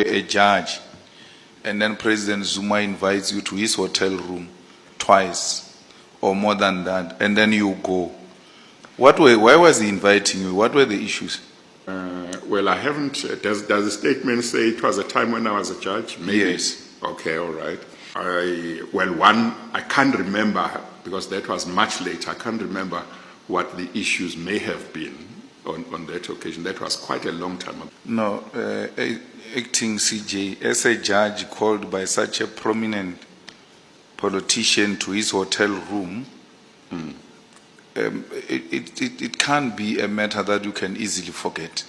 a judge and then President Zuma invites you to his hotel room twice or more than that, and then you go, why was he inviting you? What were the issues? Well, I haven't. Does the statement say it was a time when I was a judge? Maybe. Yes. Okay, all right. I can't remember because that was much later. I can't remember what the issues may have been on that occasion. That was quite a long time ago. No, acting CJ, as a judge called by such a prominent politician to his hotel room, it can't be a matter that you can easily forget.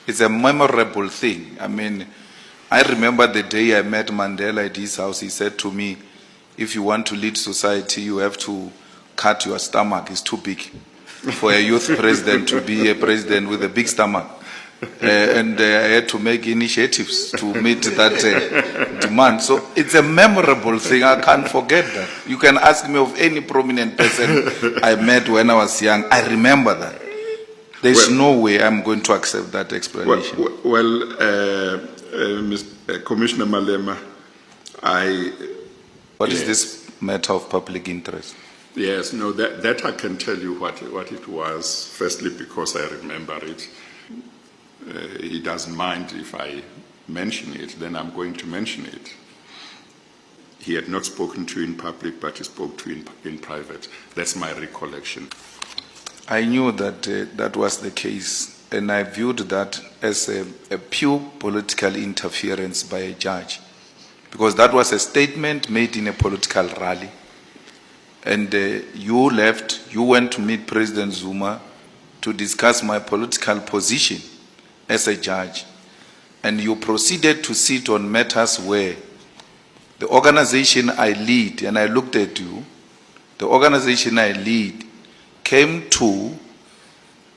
It's a memorable thing. I mean, I remember the day I met Mandela at his house. He said to me, if you want to lead society, you have to cut your stomach. It's too big for a youth president to be a president with a big stomach. And I had to make initiatives to meet that demand. So it's a memorable thing. I can't forget that. You can ask me of any prominent person I met when I was young. I remember that. There's no way I'm going to accept that explanation. Mr. Commissioner Malema, What is this matter of public interest? Yes, no, that I can tell you what it was. Firstly, because I remember it. He doesn't mind if I mention it, then I'm going to mention it. He had not spoken to you in public, but he spoke to you in private. That's my recollection. I knew that that was the case, and I viewed that as a pure political interference by a judge, because that was a statement made in a political rally. And you left, you went to meet President Zuma to discuss my political position as a judge, and you proceeded to sit on matters where the organization I lead, and I looked at you, the organization I lead came to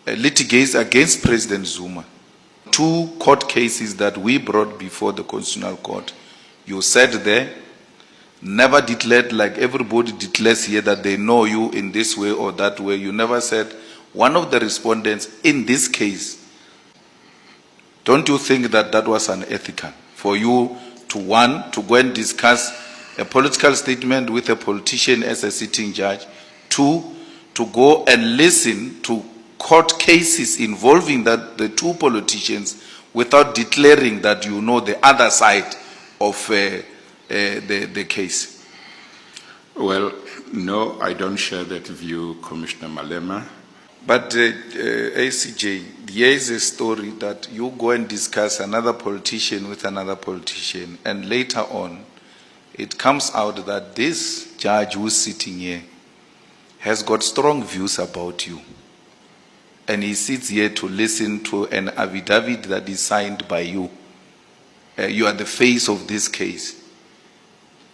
litigate against President Zuma. 2 court cases that we brought before the Constitutional Court. You sat there, never declared like everybody declares here that they know you in this way or that way. You never said, one of the respondents in this case, don't you think that that was unethical for you to go and discuss a political statement with a politician as a sitting judge, 2, to go and listen to court cases involving the 2 politicians without declaring that you know the other side of the case? Well, no, I don't share that view, Commissioner Malema. But ACJ, here is a story that you go and discuss another politician with another politician, and later on, it comes out that this judge who's sitting here has got strong views about you. And he sits here to listen to an affidavit that is signed by you. You are the face of this case.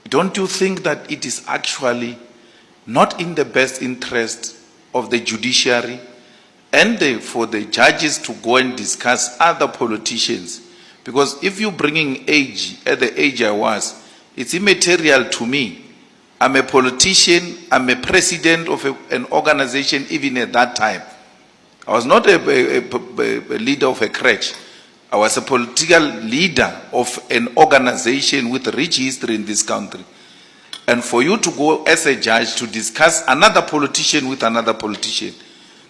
Don't you think that it is actually not in the best interest of the judiciary and for the judges to go and discuss other politicians? Because if you're bringing age, at the age I was, it's immaterial to me. I'm a politician, I'm a president of an organization even at that time. I was not a leader of a crèche. I was a political leader of an organization with rich history in this country. And for you to go as a judge to discuss another politician with another politician,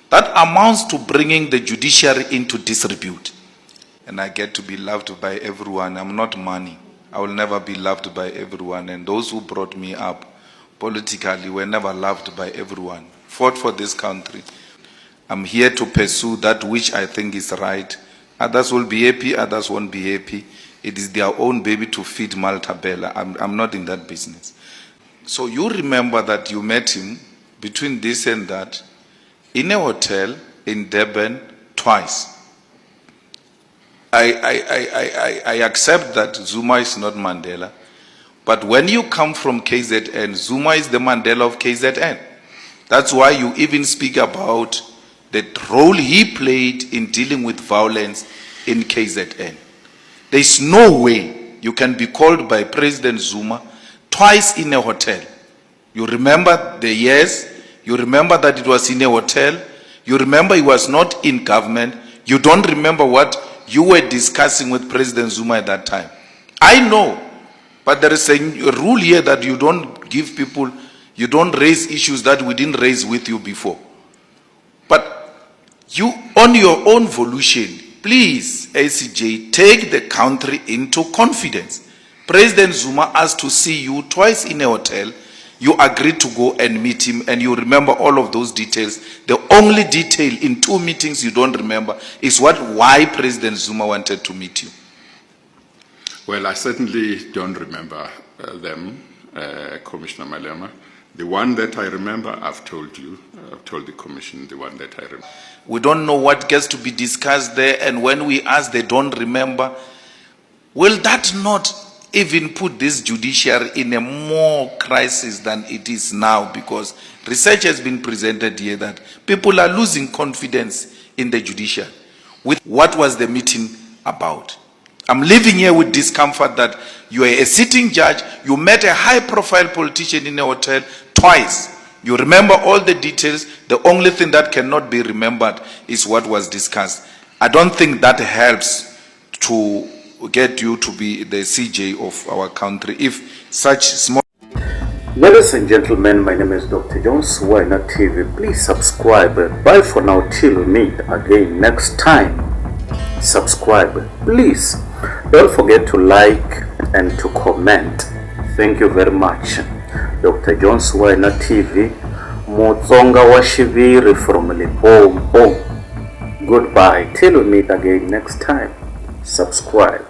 that amounts to bringing the judiciary into disrepute. And I get to be loved by everyone. I'm not money. I will never be loved by everyone. And those who brought me up politically were never loved by everyone. Fought for this country. I'm here to pursue that which I think is right. Others will be happy, others won't be happy. It is their own baby to feed Malta Bella. I'm not in that business. So you remember that you met him between this and that in a hotel in Durban twice. I accept that Zuma is not Mandela. But when you come from KZN, Zuma is the Mandela of KZN. That's why you even speak about the role he played in dealing with violence in KZN. There's no way you can be called by President Zuma twice in a hotel. You remember the years, you remember that it was in a hotel, you remember he was not in government, you don't remember what you were discussing with President Zuma at that time. I know, but there is a rule here that you don't give people, you don't raise issues that we didn't raise with you before. But you, on your own volition, please, ACJ, take the country into confidence. President Zuma asked to see you twice in a hotel. You agreed to go and meet him, and you remember all of those details. The only detail in 2 meetings you don't remember is why President Zuma wanted to meet you. Well, I certainly don't remember them, Commissioner Malema. The one that I remember, I've told you. I've told the Commission the one that I remember. We don't know what gets to be discussed there, and when we ask, they don't remember. Will that not even put this judiciary in a more crisis than it is now? Because research has been presented here that people are losing confidence in the judiciary. With what was the meeting about? I'm living here with discomfort that you are a sitting judge, you met a high-profile politician in a hotel twice. You remember all the details. The only thing that cannot be remembered is what was discussed. I don't think that helps to get you to be the CJ of our country if such small... Ladies and gentlemen, my name is Dr. Jones. Why Not TV? Please subscribe. Bye for now till we meet again next time. Subscribe, please. Don't forget to like and to comment. Thank you very much. Dr. Jones, Why Not TV, Mutsonga wa Shiviri from Limpopo. Goodbye till we meet again next time. Subscribe.